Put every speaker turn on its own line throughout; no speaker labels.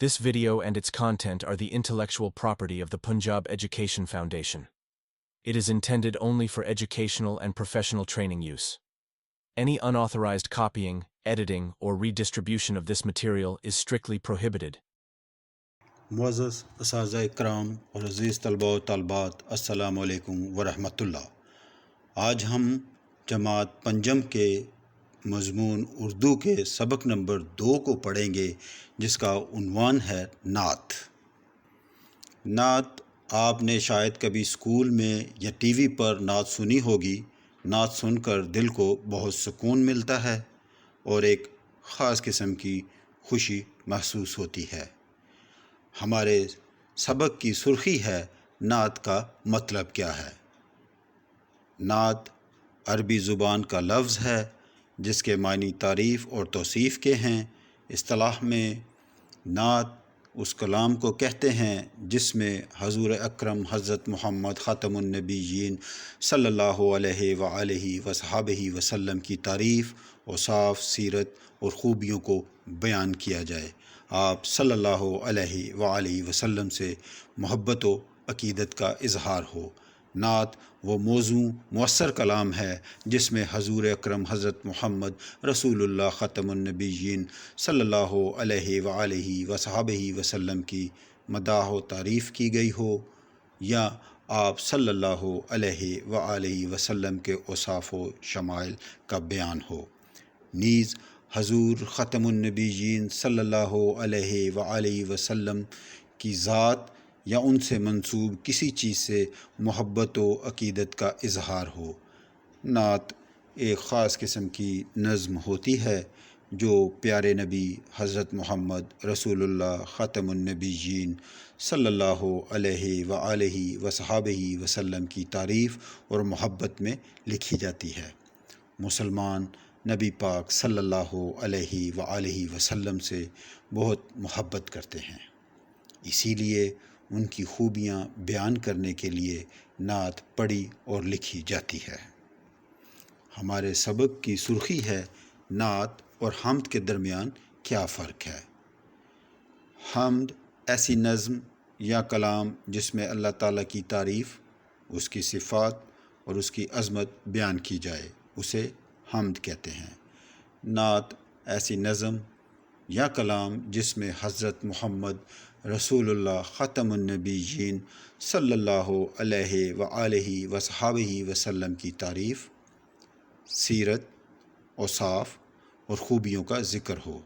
This video and its content are the intellectual property of the Punjab Education Foundation. It is intended only for educational and professional training use. Any unauthorized copying, editing, or redistribution of this material is strictly prohibited.
معزز اساتذہ اکرام اور عزیز طلباء و طالبات، السلام علیکم ورحمۃ اللہ۔ آج ہم جماعت پنجم کے مضمون اردو کے سبق نمبر 2 کو پڑھیں گے، جس کا عنوان ہے نعت۔ نعت آپ نے شاید کبھی اسکول میں یا ٹی وی پر نعت سنی ہوگی۔ نعت سن کر دل کو بہت سکون ملتا ہے اور ایک خاص قسم کی خوشی محسوس ہوتی ہے۔ ہمارے سبق کی سرخی ہے نعت کا مطلب کیا ہے۔ نعت عربی زبان کا لفظ ہے جس کے معنی تعریف اور توصیف کے ہیں۔ اصطلاح میں نعت اس کلام کو کہتے ہیں جس میں حضور اکرم حضرت محمد خاتم النبیین صلی اللہ علیہ وآلہ وصحبہ وسلم کی تعریف، اوصاف، سیرت اور خوبیوں کو بیان کیا جائے۔ آپ صلی اللہ علیہ وآلہ وسلم سے محبت و عقیدت کا اظہار ہو۔ نعت وہ موزوں مؤثر کلام ہے جس میں حضور اکرم حضرت محمد رسول اللہ ختم النبیین صلی اللہ علیہ وآلہ وصحبہ وسلم کی مداح و تعریف کی گئی ہو، یا آپ صلی اللہ علیہ وآلہ وسلم کے اوصاف و شمائل کا بیان ہو۔ نیز حضور ختم النبیین صلی اللہ علیہ وآلہ وسلم کی ذات یا ان سے منسوب کسی چیز سے محبت و عقیدت کا اظہار ہو۔ نعت ایک خاص قسم کی نظم ہوتی ہے جو پیارے نبی حضرت محمد رسول اللہ خاتم النبیین صلی اللہ علیہ وآلہ وصحبہ وسلم کی تعریف اور محبت میں لکھی جاتی ہے۔ مسلمان نبی پاک صلی اللہ علیہ وآلہ وسلم سے بہت محبت کرتے ہیں، اسی لیے ان کی خوبیاں بیان کرنے کے لیے نعت پڑھی اور لکھی جاتی ہے۔ ہمارے سبق کی سرخی ہے نعت اور حمد کے درمیان کیا فرق ہے۔ حمد ایسی نظم یا کلام جس میں اللہ تعالیٰ کی تعریف، اس کی صفات اور اس کی عظمت بیان کی جائے، اسے حمد کہتے ہیں۔ نعت ایسی نظم یا کلام جس میں حضرت محمد رسول اللہ ختم النبیین صلی اللہ علیہ وآلہ وصحبہ وسلم کی تعریف، سیرت، اوصاف اور خوبیوں کا ذکر ہو،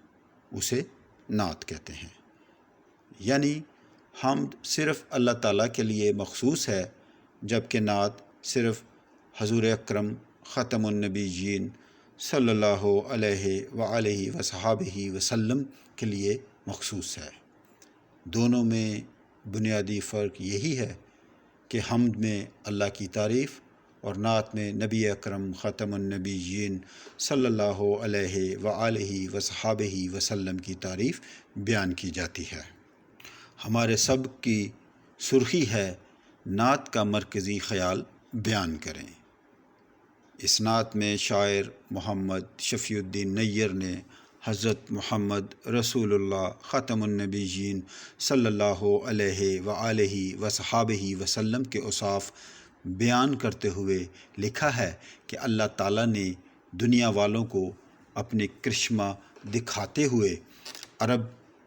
اسے نعت کہتے ہیں۔ یعنی حمد صرف اللہ تعالیٰ کے لیے مخصوص ہے، جبکہ نعت صرف حضور اکرم ختم النبیین صلی اللہ علیہ وآلہ وصحبہ وسلم کے لیے مخصوص ہے۔ دونوں میں بنیادی فرق یہی ہے کہ حمد میں اللہ کی تعریف اور نعت میں نبی اکرم ختم النبیین صلی اللہ علیہ وآلہ وصحبہ وسلم کی تعریف بیان کی جاتی ہے۔ ہمارے سبق کی سرخی ہے نعت کا مرکزی خیال بیان کریں۔ اس نعت میں شاعر محمد شفیع الدین نیر نے حضرت محمد رسول اللہ ختم النبیین صلی اللہ علیہ وآلہ وصحبہ وسلم کے اوصاف بیان کرتے ہوئے لکھا ہے کہ اللہ تعالیٰ نے دنیا والوں کو اپنے کرشمہ دکھاتے ہوئے عرب،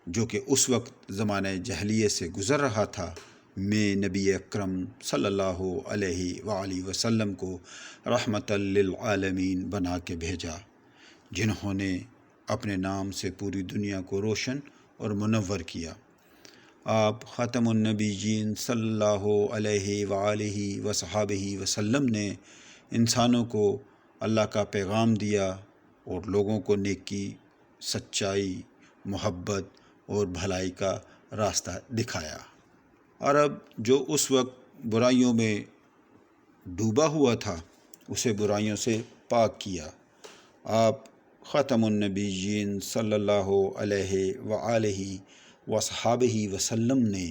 جو کہ اس وقت زمانہ جاہلیت سے گزر رہا تھا، میں نبی اکرم صلی اللہ علیہ وآلہ وسلم کو رحمت للعالمین بنا کے بھیجا، جنہوں نے اپنے نام سے پوری دنیا کو روشن اور منور کیا۔ آپ ختم النبیین صلی اللہ علیہ وآلہ وصحبہ وسلم نے انسانوں کو اللہ کا پیغام دیا اور لوگوں کو نیکی، سچائی، محبت اور بھلائی کا راستہ دکھایا۔ عرب جو اس وقت برائیوں میں ڈوبا ہوا تھا، اسے برائیوں سے پاک کیا۔ آپ ختم النبیین صلی اللہ علیہ وآلہ وصحبہ وسلم نے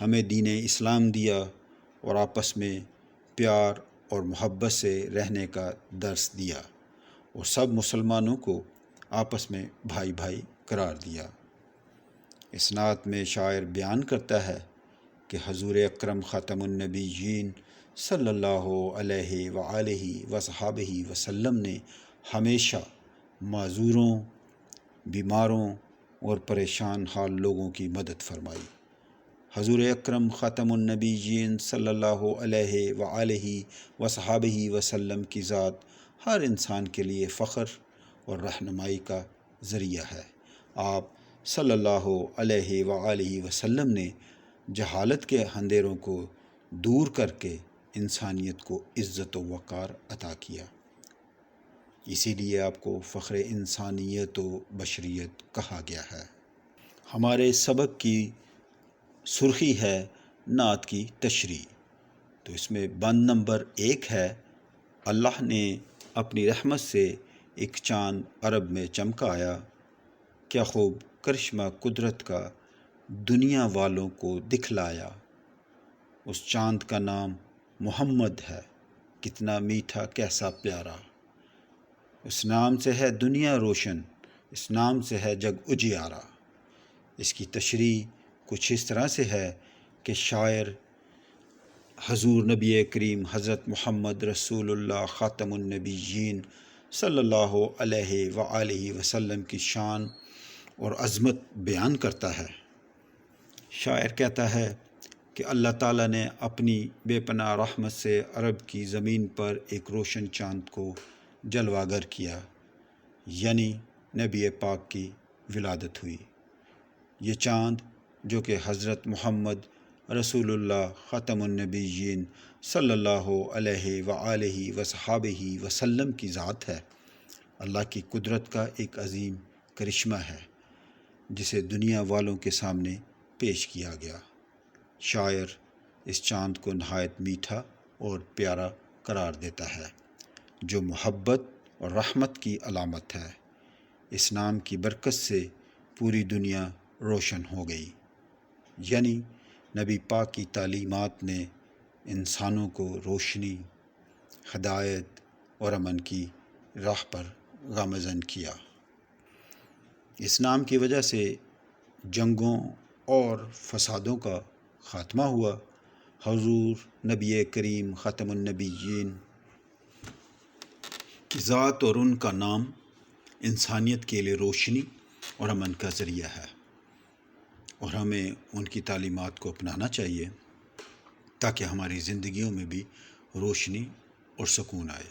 ہمیں دین اسلام دیا اور آپس میں پیار اور محبت سے رہنے کا درس دیا اور سب مسلمانوں کو آپس میں بھائی بھائی قرار دیا۔ اس نعت میں شاعر بیان کرتا ہے کہ حضور اکرم خاتم النبیین صلی اللہ علیہ وآلہ وصحابہ وسلم نے ہمیشہ معذوروں، بیماروں اور پریشان حال لوگوں کی مدد فرمائی۔ حضور اکرم خاتم النبیین صلی اللہ علیہ وآلہ وصحابہ وسلم کی ذات ہر انسان کے لیے فخر اور رہنمائی کا ذریعہ ہے۔ آپ صلی اللہ علیہ وآلہ وسلم نے جہالت کے اندھیروں کو دور کر کے انسانیت کو عزت و وقار عطا کیا، اسی لیے آپ کو فخر انسانیت و بشریت کہا گیا ہے۔ ہمارے سبق کی سرخی ہے نعت کی تشریح، تو اس میں بند نمبر 1 ہے، اللہ نے اپنی رحمت سے ایک چاند عرب میں چمکایا، کیا خوب کرشمہ قدرت کا دنیا والوں کو دکھلایا۔ اس چاند کا نام محمد ہے، کتنا میٹھا کیسا پیارا۔ اس نام سے ہے دنیا روشن، اس نام سے ہے جگ اجیارا۔ اس کی تشریح کچھ اس طرح سے ہے کہ شاعر حضور نبی کریم حضرت محمد رسول اللہ خاتم النبیین صلی اللہ علیہ وآلہ وسلم کی شان اور عظمت بیان کرتا ہے۔ شاعر کہتا ہے کہ اللہ تعالیٰ نے اپنی بے پناہ رحمت سے عرب کی زمین پر ایک روشن چاند کو جلوہ گر کیا، یعنی نبی پاک کی ولادت ہوئی۔ یہ چاند جو کہ حضرت محمد رسول اللہ خاتم النبیین صلی اللہ علیہ وآلہ وصحابہ وسلم کی ذات ہے، اللہ کی قدرت کا ایک عظیم کرشمہ ہے جسے دنیا والوں کے سامنے پیش کیا گیا۔ شاعر اس چاند کو نہایت میٹھا اور پیارا قرار دیتا ہے، جو محبت اور رحمت کی علامت ہے۔ اس نام کی برکت سے پوری دنیا روشن ہو گئی، یعنی نبی پاک کی تعلیمات نے انسانوں کو روشنی، ہدایت اور امن کی راہ پر گامزن کیا۔ اس نام کی وجہ سے جنگوں اور فسادوں کا خاتمہ ہوا۔ حضور نبی کریم خاتم النبیین کی ذات اور ان کا نام انسانیت کے لیے روشنی اور امن کا ذریعہ ہے، اور ہمیں ان کی تعلیمات کو اپنانا چاہیے تاکہ ہماری زندگیوں میں بھی روشنی اور سکون آئے۔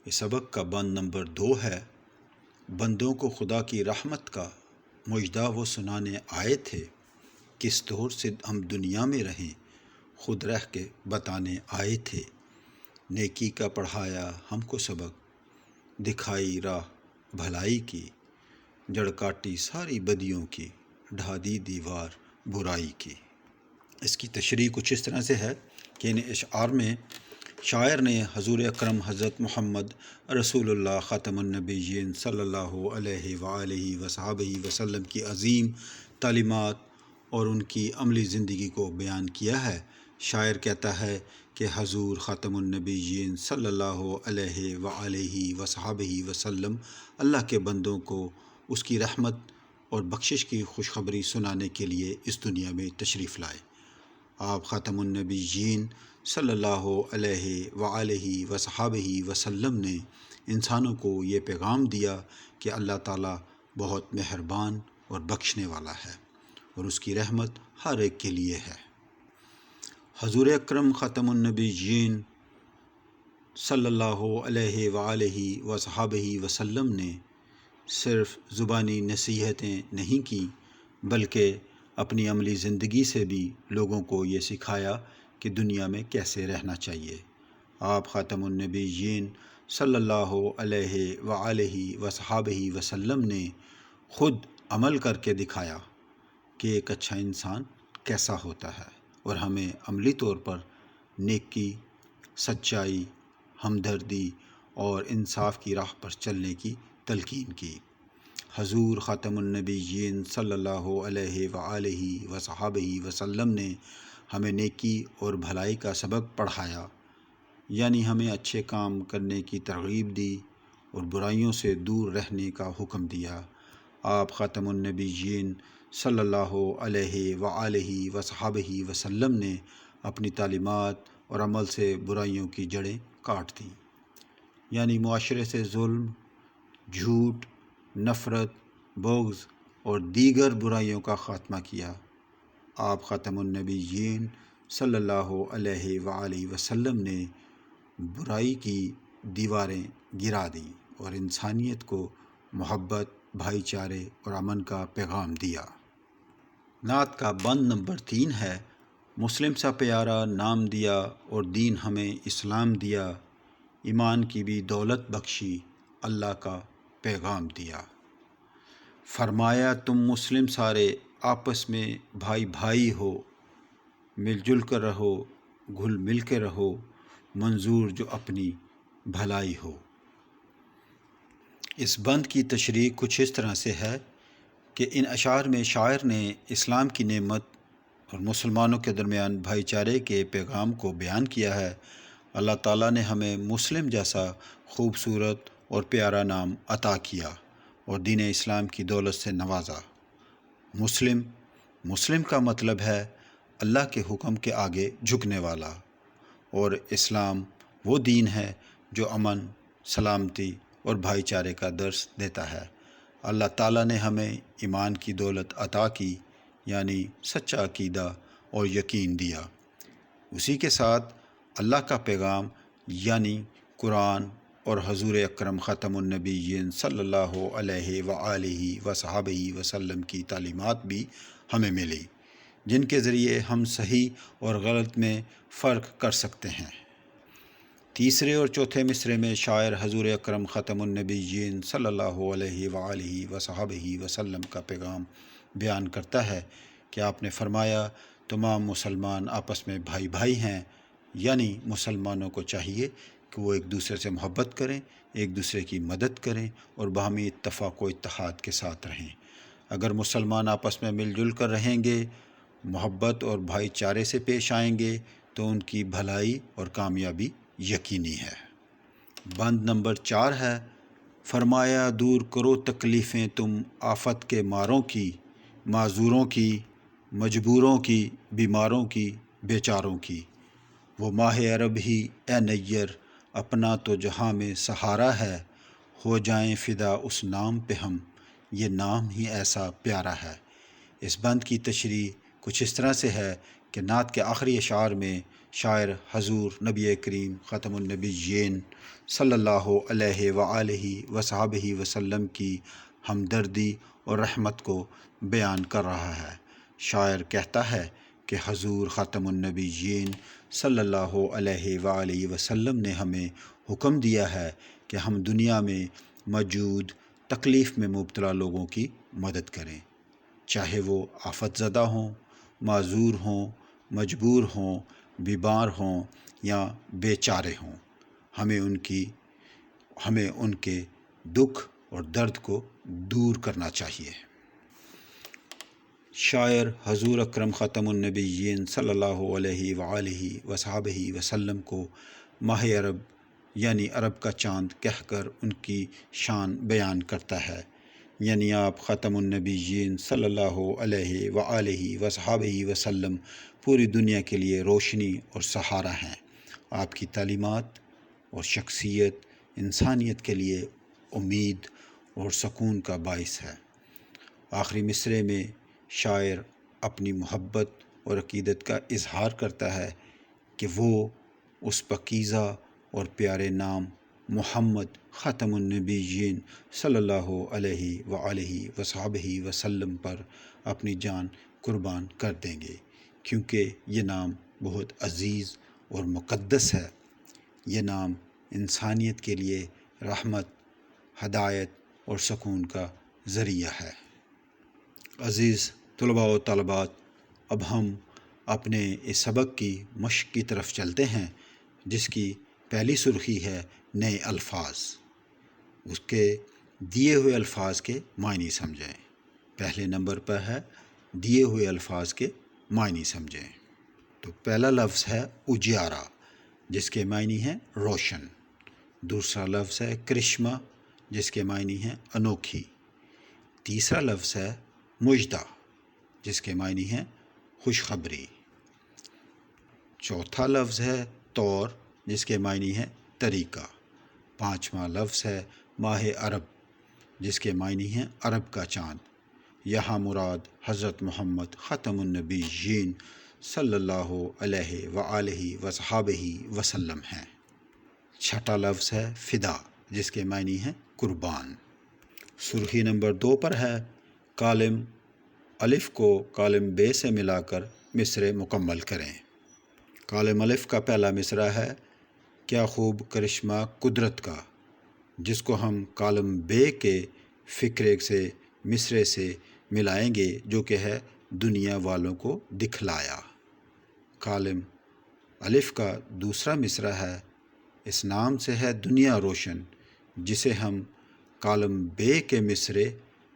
یہ سبق کا بند نمبر 2 ہے، بندوں کو خدا کی رحمت کا مژدہ وہ سنانے آئے تھے، کس طور سے ہم دنیا میں رہیں خود رہ کے بتانے آئے تھے، نیکی کا پڑھایا ہم کو سبق، دکھائی راہ بھلائی کی، جڑ کاٹی ساری بدیوں کی، ڈھا دی دیوار برائی کی۔ اس کی تشریح کچھ اس طرح سے ہے کہ ان اشعار میں شاعر نے حضور اکرم حضرت محمد رسول اللہ خاتم النبیین صلی اللہ علیہ وآلہ وصحابہ وسلم کی عظیم تعلیمات اور ان کی عملی زندگی کو بیان کیا ہے۔ شاعر کہتا ہے کہ حضور خاتم النبیین صلی اللہ علیہ وآلہ وصحابہ وسلم اللہ کے بندوں کو اس کی رحمت اور بخشش کی خوشخبری سنانے کے لیے اس دنیا میں تشریف لائے۔ آپ خاتم النبیین صلی اللہ علیہ وآلہ وصحابہ وسلم نے انسانوں کو یہ پیغام دیا کہ اللہ تعالیٰ بہت مہربان اور بخشنے والا ہے، اور اس کی رحمت ہر ایک کے لیے ہے۔ حضور اکرم خاتم النبیین صلی اللہ علیہ وآلہ وصحابہ وسلم نے صرف زبانی نصیحتیں نہیں کیں، بلکہ اپنی عملی زندگی سے بھی لوگوں کو یہ سکھایا کہ دنیا میں کیسے رہنا چاہیے۔ آپ خاتم النبیین صلی اللہ علیہ وآلہ وصحابہ وسلم نے خود عمل کر کے دکھایا کہ ایک اچھا انسان کیسا ہوتا ہے، اور ہمیں عملی طور پر نیکی، سچائی، ہمدردی اور انصاف کی راہ پر چلنے کی تلقین کی۔ حضور خاتم النبیین صلی اللہ علیہ وآلہ وصحابہ وسلم نے ہمیں نیکی اور بھلائی کا سبق پڑھایا، یعنی ہمیں اچھے کام کرنے کی ترغیب دی اور برائیوں سے دور رہنے کا حکم دیا۔ آپ خاتم النبیین صلی اللہ علیہ وآلہ وصحبہ وسلم نے اپنی تعلیمات اور عمل سے برائیوں کی جڑیں کاٹ دیں، یعنی معاشرے سے ظلم، جھوٹ، نفرت، بغض اور دیگر برائیوں کا خاتمہ کیا۔ آپ خاتم النبیین صلی اللہ علیہ وآلہ وسلم نے برائی کی دیواریں گرا دیں اور انسانیت کو محبت، بھائی چارے اور امن کا پیغام دیا۔ نعت کا بند نمبر 3 ہے: مسلم سا پیارا نام دیا اور دین ہمیں اسلام دیا، ایمان کی بھی دولت بخشی، اللہ کا پیغام دیا۔ فرمایا تم مسلم سارے آپس میں بھائی بھائی ہو، مل جل کر رہو، گھل مل کے رہو، منظور جو اپنی بھلائی ہو۔ اس بند کی تشریح کچھ اس طرح سے ہے کہ ان اشعار میں شاعر نے اسلام کی نعمت اور مسلمانوں کے درمیان بھائی چارے کے پیغام کو بیان کیا ہے۔ اللہ تعالیٰ نے ہمیں مسلم جیسا خوبصورت اور پیارا نام عطا کیا اور دین اسلام کی دولت سے نوازا۔ مسلم کا مطلب ہے اللہ کے حکم کے آگے جھکنے والا، اور اسلام وہ دین ہے جو امن، سلامتی اور بھائی چارے کا درس دیتا ہے۔ اللہ تعالیٰ نے ہمیں ایمان کی دولت عطا کی، یعنی سچا عقیدہ اور یقین دیا۔ اسی کے ساتھ اللہ کا پیغام یعنی قرآن اور حضور اکرم ختم النبیین صلی اللہ علیہ وآلہ وصحبہ وسلم کی تعلیمات بھی ہمیں ملی، جن کے ذریعے ہم صحیح اور غلط میں فرق کر سکتے ہیں۔ تیسرے اور چوتھے مصرعے میں شاعر حضور اکرم ختم النبیین صلی اللہ علیہ وآلہ وصحبہ وسلم کا پیغام بیان کرتا ہے کہ آپ نے فرمایا تمام مسلمان آپس میں بھائی بھائی ہیں، یعنی مسلمانوں کو چاہیے کہ وہ ایک دوسرے سے محبت کریں، ایک دوسرے کی مدد کریں اور باہمی اتفاق و اتحاد کے ساتھ رہیں۔ اگر مسلمان آپس میں مل جل کر رہیں گے، محبت اور بھائی چارے سے پیش آئیں گے، تو ان کی بھلائی اور کامیابی یقینی ہے۔ بند نمبر 4 ہے: فرمایا دور کرو تکلیفیں تم آفت کے ماروں کی، معذوروں کی، مجبوروں کی، بیماروں کی، بیچاروں کی۔ وہ ماہ عرب ہی اے نیر، اپنا تو جہاں میں سہارا ہے، ہو جائیں فدا اس نام پہ ہم، یہ نام ہی ایسا پیارا ہے۔ اس بند کی تشریح کچھ اس طرح سے ہے کہ نعت کے آخری اشعار میں شاعر حضور نبی کریم ختم النبیین صلی اللہ علیہ وآلہ وصحبہ وسلم کی ہمدردی اور رحمت کو بیان کر رہا ہے۔ شاعر کہتا ہے کہ حضور ختم النبیین صلی اللہ علیہ وآلہ وسلم نے ہمیں حکم دیا ہے کہ ہم دنیا میں موجود تکلیف میں مبتلا لوگوں کی مدد کریں، چاہے وہ آفت زدہ ہوں، معذور ہوں، مجبور ہوں، بیمار ہوں یا بے چارے ہوں۔ ہمیں ان کے دکھ اور درد کو دور کرنا چاہیے۔ شاعر حضور اکرم ختم النبیین صلی اللہ علیہ وآلہ وصحبہ وسلم کو ماہ عرب یعنی عرب کا چاند کہہ کر ان کی شان بیان کرتا ہے، یعنی آپ ختم النبیین صلی اللہ علیہ وآلہ وصحبہ وسلم پوری دنیا کے لیے روشنی اور سہارا ہیں۔ آپ کی تعلیمات اور شخصیت انسانیت کے لیے امید اور سکون کا باعث ہے۔ آخری مصرعے میں شاعر اپنی محبت اور عقیدت کا اظہار کرتا ہے کہ وہ اس پاکیزہ اور پیارے نام محمد ختم النبیین صلی اللہ علیہ وآلہ وصحبہ وسلم پر اپنی جان قربان کر دیں گے، کیونکہ یہ نام بہت عزیز اور مقدس ہے۔ یہ نام انسانیت کے لیے رحمت، ہدایت اور سکون کا ذریعہ ہے۔ عزیز طلباء و طالبات، اب ہم اپنے اس سبق کی مشق کی طرف چلتے ہیں، جس کی پہلی سرخی ہے نئے الفاظ۔ اس کے دیے ہوئے الفاظ کے معنی سمجھیں۔ پہلے نمبر پر ہے دیے ہوئے الفاظ کے معنی سمجھیں۔ تو پہلا لفظ ہے اجیارہ، جس کے معنی ہیں روشن۔ دوسرا لفظ ہے کرشمہ، جس کے معنی ہیں انوکھی۔ تیسرا لفظ ہے مژدہ، جس کے معنی ہیں خوشخبری۔ چوتھا لفظ ہے طور، جس کے معنی ہیں طریقہ۔ پانچواں لفظ ہے ماہ عرب، جس کے معنی ہیں عرب کا چاند۔ یہاں مراد حضرت محمد ختم النبیین صلی اللہ علیہ وآلہ وصحابہ وسلم ہیں۔ چھٹا لفظ ہے فدا، جس کے معنی ہیں قربان۔ سرخی نمبر 2 پر ہے کالم الف کو کالم بے سے ملا کر مصرع مکمل کریں۔ کالم الف کا پہلا مصرع ہے کیا خوب کرشمہ قدرت کا، جس کو ہم کالم بے کے فقرے سے مصرع سے ملائیں گے، جو کہ ہے دنیا والوں کو دکھلایا۔ کالم الف کا دوسرا مصرع ہے اس نام سے ہے دنیا روشن، جسے ہم کالم بے کے مصرع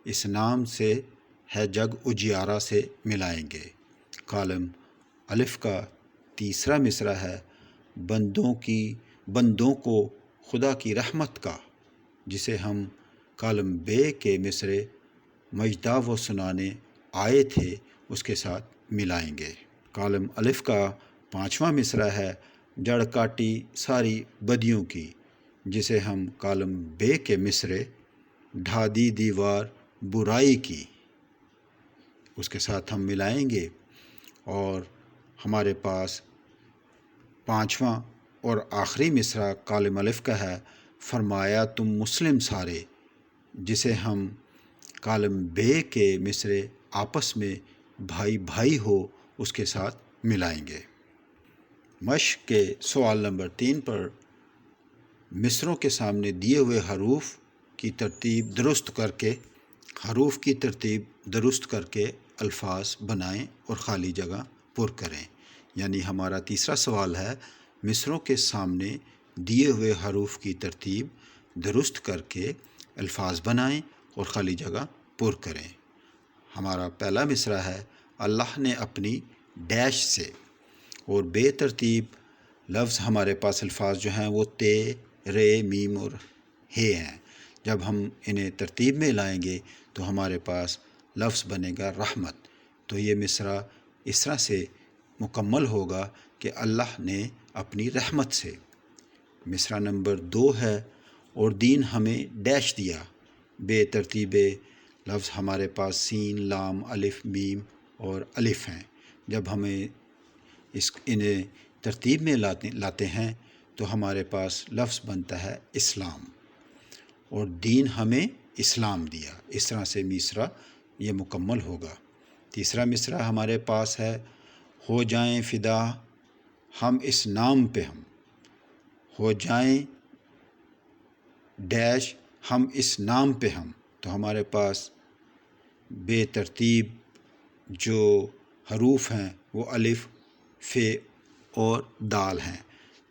اس نام سے ہے جگ اجیارہ سے ملائیں گے۔ کالم الف کا تیسرا مصرع ہے بندوں کو خدا کی رحمت کا، جسے ہم کالم بے کے مصرع مجدہ و سنانے آئے تھے اس کے ساتھ ملائیں گے۔ کالم الف کا پانچواں مصرع ہے جڑ کاٹی ساری بدیوں کی، جسے ہم کالم بے کے مصرع ڈھا دی دیوار برائی کی اس کے ساتھ ہم ملائیں گے۔ اور ہمارے پاس پانچواں اور آخری مصرع کالم الف کا ہے فرمایا تم مسلم سارے، جسے ہم کالم بے کے مصرع آپس میں بھائی بھائی ہو اس کے ساتھ ملائیں گے۔ مشق کے سوال نمبر 3 پر مصرعوں کے سامنے دیے ہوئے حروف کی ترتیب درست کر کے الفاظ بنائیں اور خالی جگہ پر کریں۔ یعنی ہمارا تیسرا سوال ہے مصرعوں کے سامنے دیے ہوئے حروف کی ترتیب درست کر کے الفاظ بنائیں اور خالی جگہ پر کریں۔ ہمارا پہلا مصرع ہے اللہ نے اپنی ڈیش سے، اور بے ترتیب لفظ ہمارے پاس الفاظ جو ہیں وہ تے، رے، میم اور ہے ہیں۔ جب ہم انہیں ترتیب میں لائیں گے تو ہمارے پاس لفظ بنے گا رحمت۔ تو یہ مصرع اس طرح سے مکمل ہوگا کہ اللہ نے اپنی رحمت سے۔ مصرع نمبر 2 ہے اور دین ہمیں ڈیش دیا، بے ترتیب لفظ ہمارے پاس سین، لام، الف، میم اور الف ہیں۔ جب ہمیں انہیں ترتیب میں لاتے ہیں تو ہمارے پاس لفظ بنتا ہے اسلام، اور دین ہمیں اسلام دیا۔ اس طرح سے مصرع یہ مکمل ہوگا۔ تیسرا مصرع ہمارے پاس ہے ہو جائیں فدا ہم اس نام پہ ہم، ہو جائیں ڈیش ہم اس نام پہ ہم۔ تو ہمارے پاس بے ترتیب جو حروف ہیں وہ الف، ف اور دال ہیں۔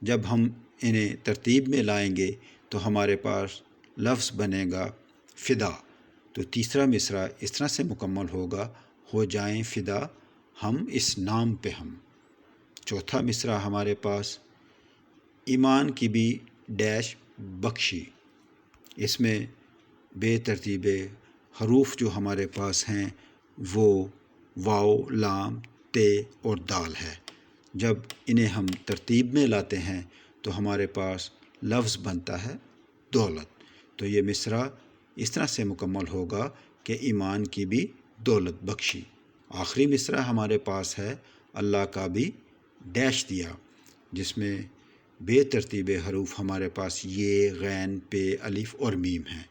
جب ہم انہیں ترتیب میں لائیں گے تو ہمارے پاس لفظ بنے گا فدا۔ تو تیسرا مصرع اس طرح سے مکمل ہوگا ہو جائیں فدا ہم اس نام پہ ہم۔ چوتھا مصرع ہمارے پاس ایمان کی بھی ڈیش بخشی۔ اس میں بے ترتیب حروف جو ہمارے پاس ہیں وہ واو، لام، تے اور دال ہے۔ جب انہیں ہم ترتیب میں لاتے ہیں تو ہمارے پاس لفظ بنتا ہے دولت۔ تو یہ مصرع اس طرح سے مکمل ہوگا کہ ایمان کی بھی دولت بخشی۔ آخری مصرع ہمارے پاس ہے اللہ کا بھی ڈیش دیا، جس میں بے ترتیب حروف ہمارے پاس یہ، غین، پے، الف اور میم ہیں۔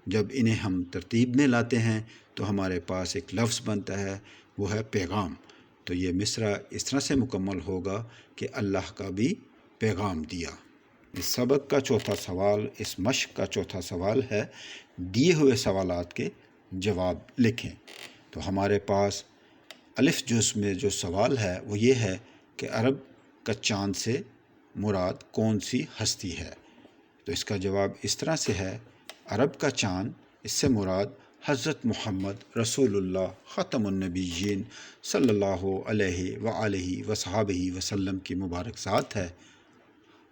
جب انہیں ہم ترتیب میں لاتے ہیں تو ہمارے پاس ایک لفظ بنتا ہے، وہ ہے پیغام۔ تو یہ مصرع اس طرح سے مکمل ہوگا کہ اللہ کا بھی پیغام دیا۔ اس سبق کا چوتھا سوال، اس مشق کا چوتھا سوال ہے دیے ہوئے سوالات کے جواب لکھیں۔ تو ہمارے پاس الف جز میں جو سوال ہے وہ یہ ہے کہ عرب کا چاند سے مراد کون سی ہستی ہے؟ تو اس کا جواب اس طرح سے ہے عرب کا چاند، اس سے مراد حضرت محمد رسول اللہ ختم النبیین صلی اللہ علیہ وآلہ وصحابہ وسلم کی مبارک ذات ہے۔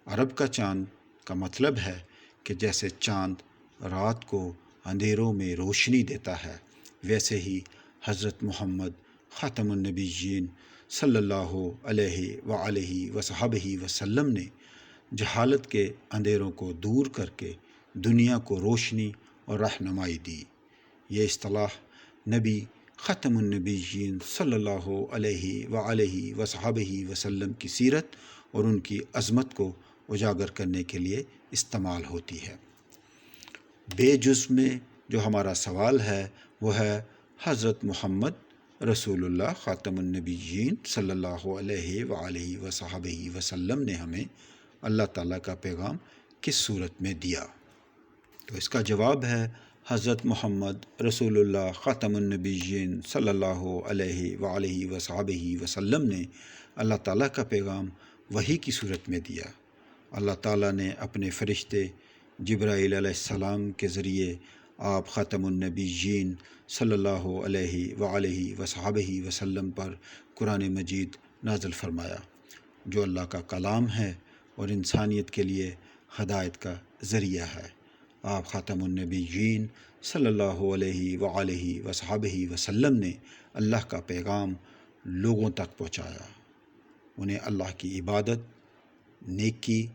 عرب کا چاند کا مطلب ہے کہ جیسے چاند رات کو اندھیروں میں روشنی دیتا ہے، ویسے ہی حضرت محمد خاتم النبیین صلی اللہ علیہ وآلہ وصحبہ وسلم نے جہالت کے اندھیروں کو دور کر کے دنیا کو روشنی اور رہنمائی دی۔ یہ اصطلاح نبی ختم النبیین صلی اللہ علیہ وآلہ وصحبہ وسلم کی سیرت اور ان کی عظمت کو اجاگر کرنے کے لیے استعمال ہوتی ہے۔ بے جز میں جو ہمارا سوال ہے وہ ہے حضرت محمد رسول اللہ خاتم النبیین صلی اللہ علیہ وآلہ وصحبہ وسلم نے ہمیں اللہ تعالیٰ کا پیغام کس صورت میں دیا؟ تو اس کا جواب ہے حضرت محمد رسول اللہ خاتم النبیین صلی اللہ علیہ وآلہ وصحبہ وسلم نے اللہ تعالیٰ کا پیغام وحی کی صورت میں دیا۔ اللہ تعالیٰ نے اپنے فرشتے جبرائیل علیہ السلام کے ذریعے آپ خاتم النبیین صلی اللہ علیہ وآلہ وصحبہ وسلم پر قرآن مجید نازل فرمایا، جو اللہ کا کلام ہے اور انسانیت کے لیے ہدایت کا ذریعہ ہے۔ آپ خاتم النبیین صلی اللہ علیہ وآلہ وصحبہ وسلم نے اللہ کا پیغام لوگوں تک پہنچایا، انہیں اللہ کی عبادت، نیکی،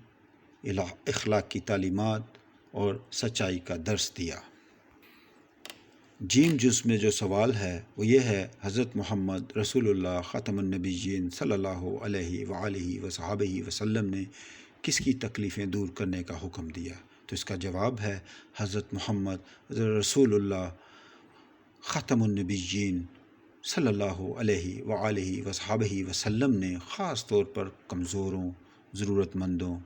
اخلاق کی تعلیمات اور سچائی کا درس دیا۔ جیم جز میں جو سوال ہے وہ یہ ہے، حضرت محمد رسول اللہ خاتم النبیین صلی اللہ علیہ وآلہ وصحبہ وسلم نے کس کی تکلیفیں دور کرنے کا حکم دیا؟ تو اس کا جواب ہے حضرت محمد رسول اللہ خاتم النبیین صلی اللہ علیہ وآلہ وصحبہ وسلم نے خاص طور پر کمزوروں، ضرورت مندوں،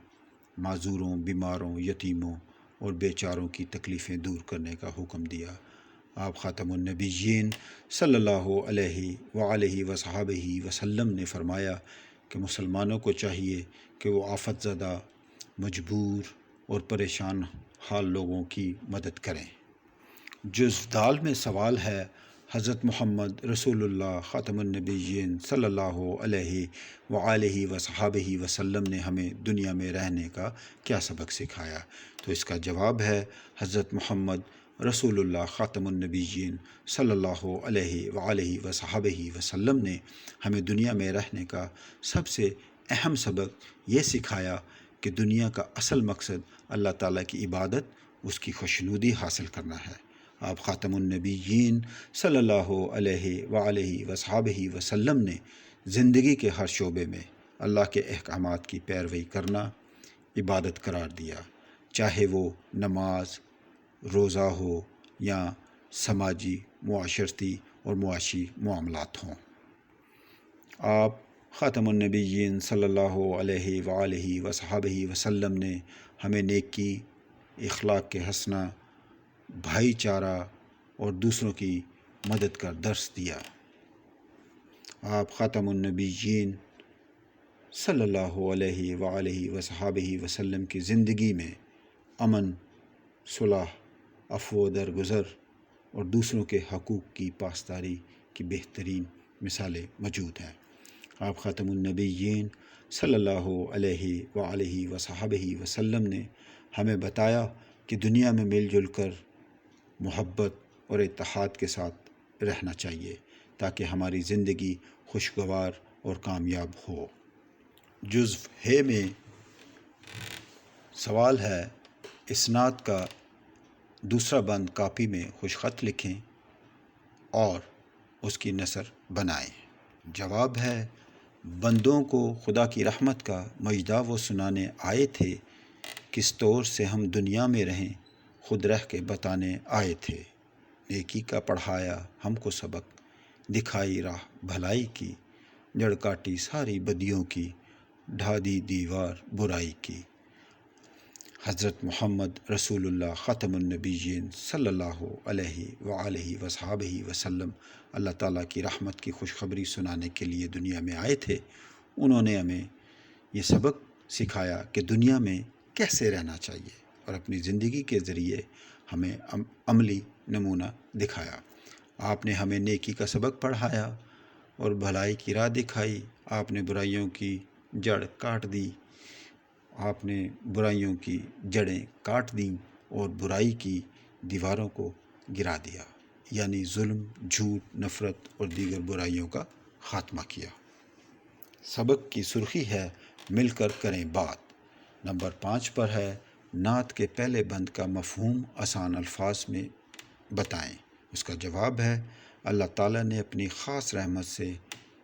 معذوروں، بیماروں، یتیموں اور بیچاروں کی تکلیفیں دور کرنے کا حکم دیا۔ آپ خاتم النبیین صلی اللہ علیہ وآلہ وصحبہ وسلم نے فرمایا کہ مسلمانوں کو چاہیے کہ وہ آفت زدہ، مجبور اور پریشان حال لوگوں کی مدد کریں۔ جز دال میں سوال ہے، حضرت محمد رسول اللہ خاتم النبیین صلی اللہ علیہ وآلہ وصحبہ وسلم نے ہمیں دنیا میں رہنے کا کیا سبق سکھایا؟ تو اس کا جواب ہے، حضرت محمد رسول اللہ خاتم النبیین صلی اللہ علیہ وآلہ وصحبہ وسلم نے ہمیں دنیا میں رہنے کا سب سے اہم سبق یہ سکھایا کہ دنیا کا اصل مقصد اللہ تعالیٰ کی عبادت، اس کی خوشنودی حاصل کرنا ہے۔ آپ خاتم النبیین صلی اللہ علیہ وآلہ وصحبہ وسلم نے زندگی کے ہر شعبے میں اللہ کے احکامات کی پیروی کرنا عبادت قرار دیا، چاہے وہ نماز، روزہ ہو یا سماجی، معاشرتی اور معاشی معاملات ہوں۔ آپ خاتم النبیین صلی اللہ علیہ وآلہ وصحبہ وسلم نے ہمیں نیکی، اخلاق کے حسنہ، بھائی چارہ اور دوسروں کی مدد کا درس دیا۔ آپ خاتم النبیین صلی اللہ علیہ وآلہ وصحبہ وسلم کی زندگی میں امن، صلح، عفو و درگزر اور دوسروں کے حقوق کی پاسداری کی بہترین مثالیں موجود ہیں۔ آپ خاتم النبیین صلی اللہ علیہ وآلہ وصحبہ وسلم نے ہمیں بتایا کہ دنیا میں مل جل کر محبت اور اتحاد کے ساتھ رہنا چاہیے تاکہ ہماری زندگی خوشگوار اور کامیاب ہو۔ جزو ہے میں سوال ہے، اسناد کا دوسرا بند کاپی میں خوش خط لکھیں اور اس کی نثر بنائیں۔ جواب ہے، بندوں کو خدا کی رحمت کا مجدہ وہ سنانے آئے تھے، کس طور سے ہم دنیا میں رہیں خود رہ کے بتانے آئے تھے۔ نیکی کا پڑھایا ہم کو سبق، دکھائی راہ بھلائی کی، جڑ کاٹی ساری بدیوں کی، ڈھا دی دیوار برائی کی۔ حضرت محمد رسول اللہ خاتم النبیین صلی اللہ علیہ وآلہ وصحبہ وسلم اللہ تعالیٰ کی رحمت کی خوشخبری سنانے کے لیے دنیا میں آئے تھے۔ انہوں نے ہمیں یہ سبق سکھایا کہ دنیا میں کیسے رہنا چاہیے اور اپنی زندگی کے ذریعے ہمیں عملی نمونہ دکھایا۔ آپ نے ہمیں نیکی کا سبق پڑھایا اور بھلائی کی راہ دکھائی۔ آپ نے برائیوں کی جڑ کاٹ دی، آپ نے برائیوں کی جڑیں کاٹ دیں اور برائی کی دیواروں کو گرا دیا۔ یعنی ظلم، جھوٹ، نفرت اور دیگر برائیوں کا خاتمہ کیا۔ سبق کی سرخی ہے مل کر کریں بات۔ نمبر 5 پر ہے نعت کے پہلے بند کا مفہوم آسان الفاظ میں بتائیں۔ اس کا جواب ہے اللہ تعالیٰ نے اپنی خاص رحمت سے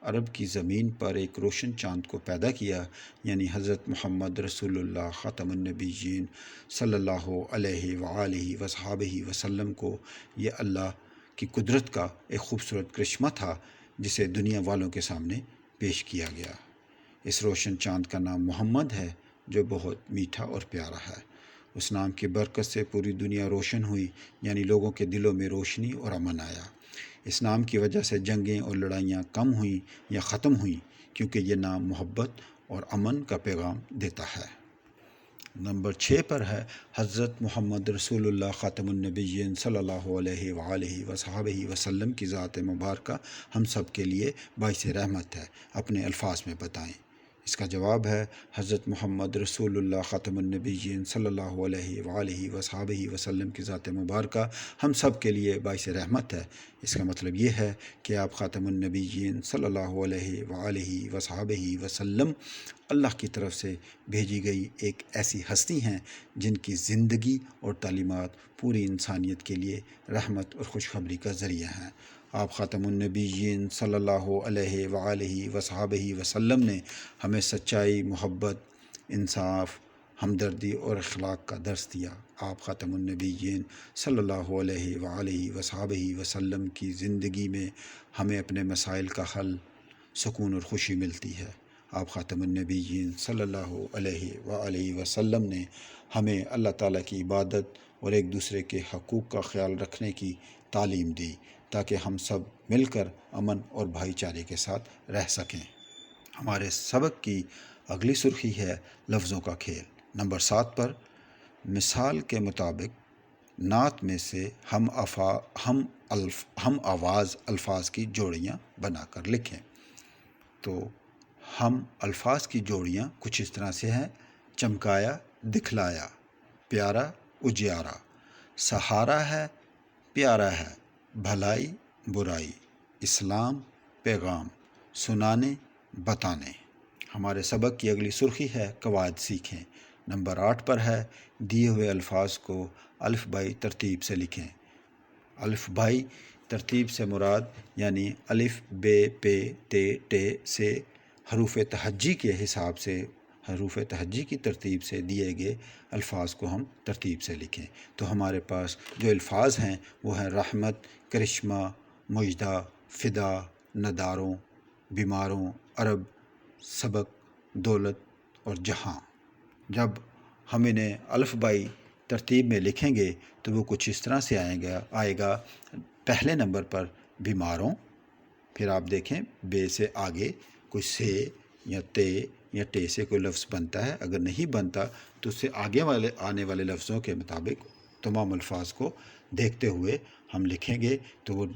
عرب کی زمین پر ایک روشن چاند کو پیدا کیا، یعنی حضرت محمد رسول اللہ خاتم النبیین صلی اللہ علیہ وآلہ وصحبہ وسلم کو۔ یہ اللہ کی قدرت کا ایک خوبصورت کرشمہ تھا جسے دنیا والوں کے سامنے پیش کیا گیا۔ اس روشن چاند کا نام محمد ہے جو بہت میٹھا اور پیارا ہے۔ اس نام کی برکت سے پوری دنیا روشن ہوئی، یعنی لوگوں کے دلوں میں روشنی اور امن آیا۔ اس نام کی وجہ سے جنگیں اور لڑائیاں کم ہوئیں یا ختم ہوئیں، کیونکہ یہ نام محبت اور امن کا پیغام دیتا ہے۔ نمبر 6 پر ہے حضرت محمد رسول اللہ خاتم النبیین صلی اللہ علیہ وآلہ وصحبہ وسلم کی ذات مبارکہ ہم سب کے لیے باعث رحمت ہے، اپنے الفاظ میں بتائیں۔ اس کا جواب ہے حضرت محمد رسول اللہ خاتم النبیین صلی اللہ علیہ وآلہ وصحبہ وسلم کی ذات مبارکہ ہم سب کے لیے باعث رحمت ہے۔ اس کا مطلب یہ ہے کہ آپ خاتم النبیین صلی اللہ علیہ وآلہ وصحبہ وسلم اللہ کی طرف سے بھیجی گئی ایک ایسی ہستی ہیں جن کی زندگی اور تعلیمات پوری انسانیت کے لیے رحمت اور خوشخبری کا ذریعہ ہیں۔ آپ خاتم النبیین صلی اللہ علیہ وآلہ وصحبہ وسلم نے ہمیں سچائی، محبت، انصاف، ہمدردی اور اخلاق کا درس دیا۔ آپ خاتم النبیین صلی اللہ علیہ وآلہ وصحبہ وسلم کی زندگی میں ہمیں اپنے مسائل کا حل، سکون اور خوشی ملتی ہے۔ آپ خاتم النبیین صلی اللہ علیہ وآلہ وسلم نے ہمیں اللہ تعالیٰ کی عبادت اور ایک دوسرے کے حقوق کا خیال رکھنے کی تعلیم دی تاکہ ہم سب مل کر امن اور بھائی چارے کے ساتھ رہ سکیں۔ ہمارے سبق کی اگلی سرخی ہے لفظوں کا کھیل۔ نمبر 7 پر مثال کے مطابق نعت میں سے ہم آواز الفاظ کی جوڑیاں بنا کر لکھیں۔ تو ہم الفاظ کی جوڑیاں کچھ اس طرح سے ہیں: چمکایا، دکھلایا، پیارا، اجیارا، سہارا ہے، پیارا ہے، بھلائی، برائی، اسلام، پیغام، سنانے، بتانے۔ ہمارے سبق کی اگلی سرخی ہے قواعد سیکھیں۔ نمبر 8 پر ہے دیے ہوئے الفاظ کو الف بائی ترتیب سے لکھیں۔ الف بائی ترتیب سے مراد یعنی الف، بے، پے، تے، ٹے سے حروف تہجی کے حساب سے، حروف تہجی کی ترتیب سے دیے گئے الفاظ کو ہم ترتیب سے لکھیں۔ تو ہمارے پاس جو الفاظ ہیں وہ ہیں رحمت، کرشمہ، مجدہ، فدا، نداروں، بیماروں، عرب، سبق، دولت اور جہاں۔ جب ہم انہیں الف بائی ترتیب میں لکھیں گے تو وہ کچھ اس طرح سے آئے گا۔ پہلے نمبر پر بیماروں، پھر آپ دیکھیں بے سے آگے کوئی سے یا تے یا ٹے سے کوئی لفظ بنتا ہے، اگر نہیں بنتا تو اس سے آگے آنے والے لفظوں کے مطابق تمام الفاظ کو دیکھتے ہوئے ہم لکھیں گے تو وہ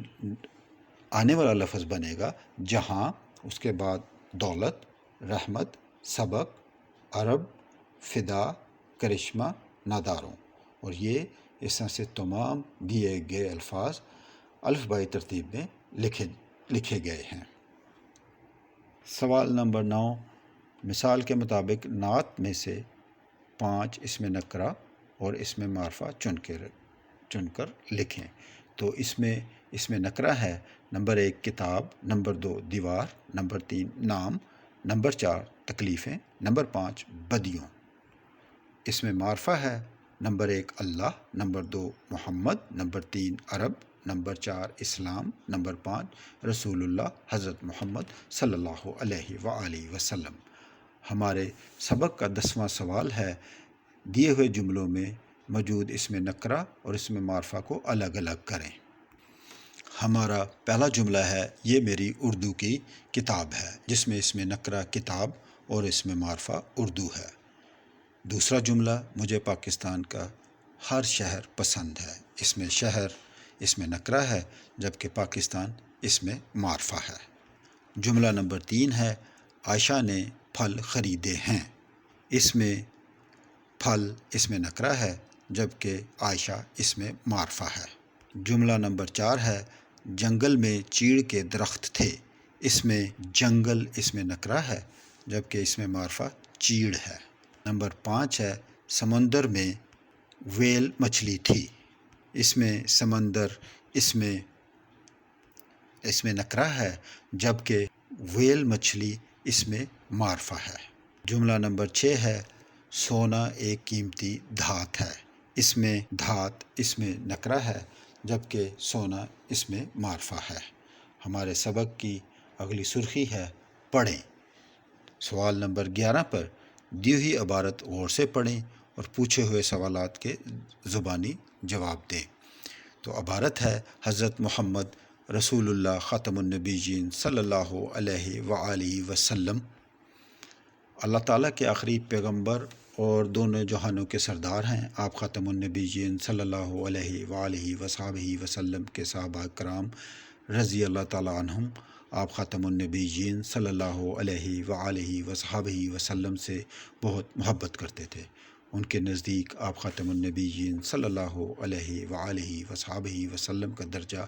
آنے والا لفظ بنے گا جہاں، اس کے بعد دولت، رحمت، سبق، عرب، فدا، کرشمہ، ناداروں، اور یہ اس طرح سے تمام دیے گئے الفاظ الف بائی ترتیب میں لکھے گئے ہیں۔ سوال نمبر 9، مثال کے مطابق نعت میں سے 5 اسم نکرہ اور اسم معرفہ چن کر لکھیں۔ تو اسم نکرہ ہے: نمبر 1 کتاب، نمبر 2 دیوار، نمبر 3 نام، نمبر 4 تکلیفیں، نمبر 5 بدیوں۔ اسم معرفہ ہے: نمبر 1 اللہ، نمبر 2 محمد، نمبر 3 عرب، نمبر 4 اسلام، نمبر 5 رسول اللہ حضرت محمد صلی اللہ علیہ وآلہ وسلم۔ ہمارے سبق کا 10واں سوال ہے دیے ہوئے جملوں میں موجود اسم نکرہ اور اسم معرفہ کو الگ الگ کریں۔ ہمارا پہلا جملہ ہے یہ میری اردو کی کتاب ہے، جس میں اسم نکرہ کتاب اور اسم معرفہ اردو ہے۔ دوسرا جملہ مجھے پاکستان کا ہر شہر پسند ہے، اس میں شہر اسم نکرہ ہے جبکہ پاکستان اسم معرفہ ہے۔ جملہ نمبر 3 ہے عائشہ نے پھل خریدے ہیں، اس میں پھل اسم نکرہ ہے جبکہ عائشہ اسم معرفہ ہے۔ جملہ نمبر 4 ہے جنگل میں چیڑ کے درخت تھے۔ اس میں جنگل اس میں نکرہ ہے جبکہ اس میں معرفہ چیڑ ہے۔ نمبر 5 ہے سمندر میں ویل مچھلی تھی۔ اس میں سمندر اس میں نکرہ ہے جبکہ ویل مچھلی اس میں معرفہ ہے۔ جملہ نمبر 6 ہے سونا ایک قیمتی دھات ہے۔ اس میں دھات اس میں نکرہ ہے جبکہ سونا اس میں معرفہ ہے۔ ہمارے سبق کی اگلی سرخی ہے پڑھیں۔ سوال نمبر 11 پر دی ہوئی عبارت غور سے پڑھیں اور پوچھے ہوئے سوالات کے زبانی جواب دیں۔ تو عبارت ہے حضرت محمد رسول اللہ خاتم النبیین صلی اللہ علیہ وآلہ وسلم اللہ تعالیٰ کے آخری پیغمبر اور دونوں جہانوں کے سردار ہیں۔ آپ خاتم النبیین صلی اللہ علیہ وآلہ وصحبہ وسلم کے صحابہ کرام رضی اللہ تعالیٰ عنہم آپ خاتم النبیین صلی اللہ علیہ وآلہ وصحبہ وسلم سے بہت محبت کرتے تھے۔ ان کے نزدیک آپ خاتم النبیین صلی اللہ علیہ وآلہ وصحبہ وسلم کا درجہ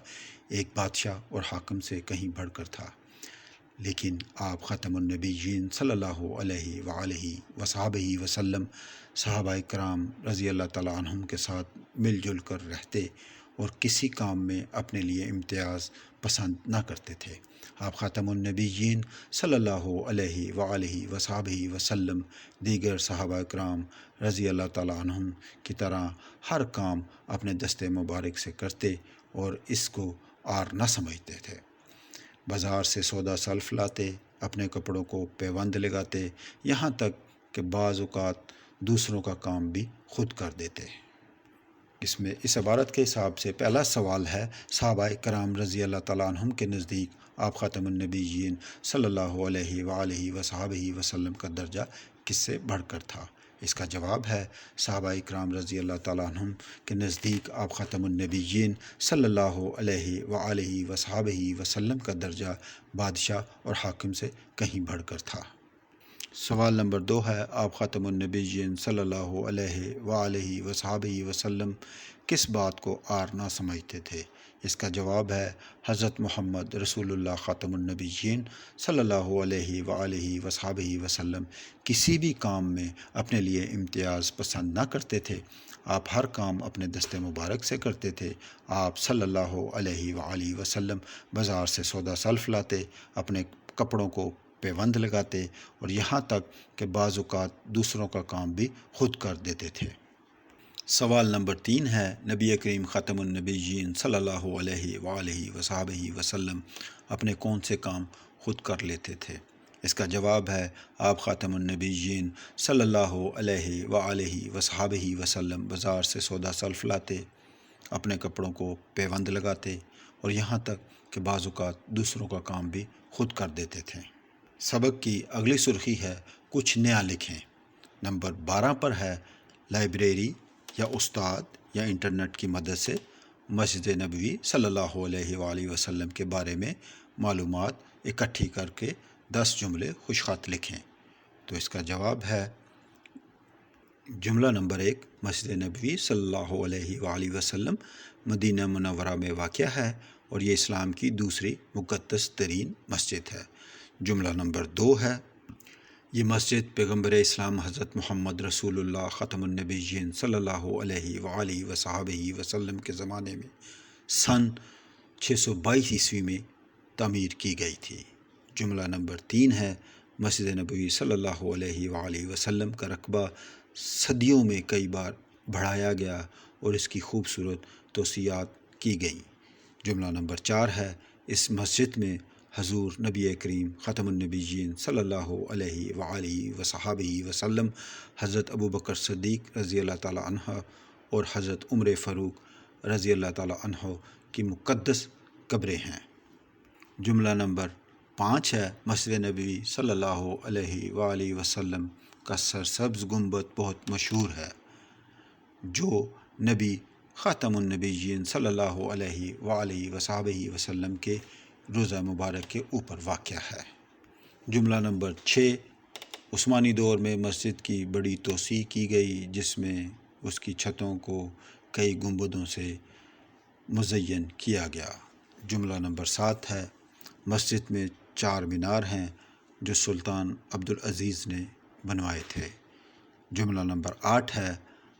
ایک بادشاہ اور حاکم سے کہیں بڑھ کر تھا، لیکن آپ خاتم النبیین صلی اللہ علیہ وآلہ وصحبہ وسلم صحابہ کرام رضی اللہ تعالیٰ عنہم کے ساتھ مل جل کر رہتے اور کسی کام میں اپنے لیے امتیاز پسند نہ کرتے تھے۔ آپ خاتم النبیین صلی اللہ علیہ وآلہ وصحبہ وسلم دیگر صحابہ کرام رضی اللہ تعالیٰ عنہم کی طرح ہر کام اپنے دست مبارک سے کرتے اور اس کو عار نہ سمجھتے تھے۔ بازار سے سودا سلف لاتے، اپنے کپڑوں کو پیوند لگاتے، یہاں تک کہ بعض اوقات دوسروں کا کام بھی خود کر دیتے۔ اس عبارت کے حساب سے پہلا سوال ہے صحابہ کرام رضی اللہ تعالیٰ عنہم کے نزدیک آپ خاتم النبیین صلی اللہ علیہ وآلہ وصحبہ وسلم کا درجہ کس سے بڑھ کر تھا؟ اس کا جواب ہے صحابہ کرام رضی اللہ تعالیٰ عنہم کے نزدیک آپ خاتم النبیین صلی اللہ علیہ وآلہ وصحبہ وسلم کا درجہ بادشاہ اور حاکم سے کہیں بڑھ کر تھا۔ سوال نمبر 2 ہے آپ خاتم النبیین صلی اللہ علیہ وآلہ وصحبہ وسلم کس بات کو عار نہ سمجھتے تھے؟ اس کا جواب ہے حضرت محمد رسول اللہ خاتم النبیین صلی اللہ علیہ وآلہ وصحبہ وسلم کسی بھی کام میں اپنے لیے امتیاز پسند نہ کرتے تھے۔ آپ ہر کام اپنے دست مبارک سے کرتے تھے۔ آپ صلی اللہ علیہ وآلہ وسلم بازار سے سودا سلف لاتے، اپنے کپڑوں کو پیوند لگاتے اور یہاں تک کہ بعض اوقات دوسروں کا کام بھی خود کر دیتے تھے۔ سوال نمبر 3 ہے نبی کریم خاتم النبیین صلی اللہ علیہ وآلہ وصحبہ وسلم اپنے کون سے کام خود کر لیتے تھے؟ اس کا جواب ہے آپ خاتم النبیین صلی اللہ علیہ وآلہ وصحبہ وسلم بازار سے سودا سلف لاتے، اپنے کپڑوں کو پیوند لگاتے اور یہاں تک کہ بعض اوقات دوسروں کا کام بھی خود کر دیتے تھے۔ سبق کی اگلی سرخی ہے کچھ نیا لکھیں۔ نمبر 12 پر ہے لائبریری یا استاد یا انٹرنیٹ کی مدد سے مسجد نبوی صلی اللہ علیہ وآلہ وسلم کے بارے میں معلومات اکٹھی کر کے 10 جملے خوش خط لکھیں۔ تو اس کا جواب ہے جملہ نمبر 1 مسجد نبوی صلی اللہ علیہ وآلہ وسلم مدینہ منورہ میں واقع ہے اور یہ اسلام کی دوسری مقدس ترین مسجد ہے۔ جملہ نمبر 2 ہے یہ مسجد پیغمبر اسلام حضرت محمد رسول اللہ ختم النبیین صلی اللہ علیہ وآلہ وصحبہ وسلم کے زمانے میں سن 622 عیسوی میں تعمیر کی گئی تھی۔ جملہ نمبر 3 ہے مسجد نبوی صلی اللہ علیہ وآلہ وسلم کا رقبہ صدیوں میں کئی بار بڑھایا گیا اور اس کی خوبصورت توسیعات کی گئیں۔ جملہ نمبر 4 ہے اس مسجد میں حضور نبی کریم ختم النبیین صلی اللہ علیہ وآلہ وصحبہ وسلم، حضرت ابوبکر صدیق رضی اللہ تعالیٰ عنہ اور حضرت عمر فاروق رضی اللہ تعالیٰ عنہ کی مقدس قبریں ہیں۔ جملہ نمبر 5 ہے مسجد نبوی صلی اللہ علیہ وآلہ وسلم کا سرسبز گنبد بہت مشہور ہے، جو نبی خاتم النبیین صلی اللہ علیہ وآلہ وصحبہ وسلم کے روضہ مبارک کے اوپر واقع ہے۔ جملہ نمبر 6 عثمانی دور میں مسجد کی بڑی توسیع کی گئی، جس میں اس کی چھتوں کو کئی گنبدوں سے مزین کیا گیا۔ جملہ نمبر 7 ہے، مسجد میں 4 مینار ہیں جو سلطان عبدالعزیز نے بنوائے تھے۔ جملہ نمبر 8 ہے،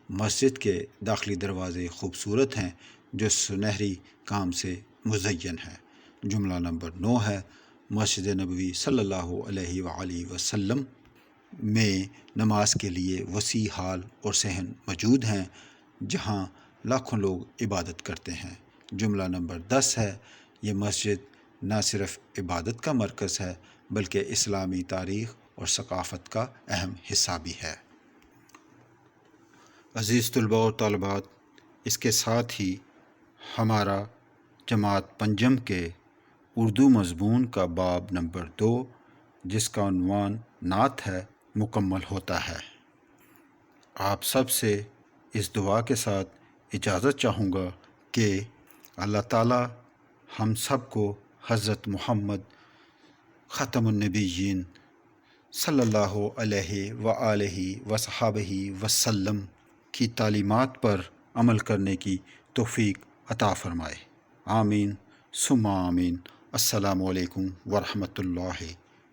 مسجد کے داخلی دروازے خوبصورت ہیں جو سنہری کام سے مزین ہیں۔ جملہ نمبر 9 ہے، مسجد نبوی صلی اللہ علیہ وآلہ وسلم میں نماز کے لیے وسیع ہال اور صحن موجود ہیں جہاں لاکھوں لوگ عبادت کرتے ہیں۔ جملہ نمبر 10 ہے، یہ مسجد نہ صرف عبادت کا مرکز ہے بلکہ اسلامی تاریخ اور ثقافت کا اہم حصہ بھی ہے۔ عزیز طلباء اور طالبات، اس کے ساتھ ہی ہمارا جماعت پنجم کے اردو مضمون کا باب نمبر 2 جس کا عنوان نعت ہے مکمل ہوتا ہے۔ آپ سب سے اس دعا کے ساتھ اجازت چاہوں گا کہ اللہ تعالی ہم سب کو حضرت محمد ختم النبیین صلی اللہ علیہ وآلہ وصحبہ وسلم کی تعلیمات پر عمل کرنے کی توفیق عطا فرمائے۔ آمین ثم آمین۔ السلام علیکم ورحمۃ اللہ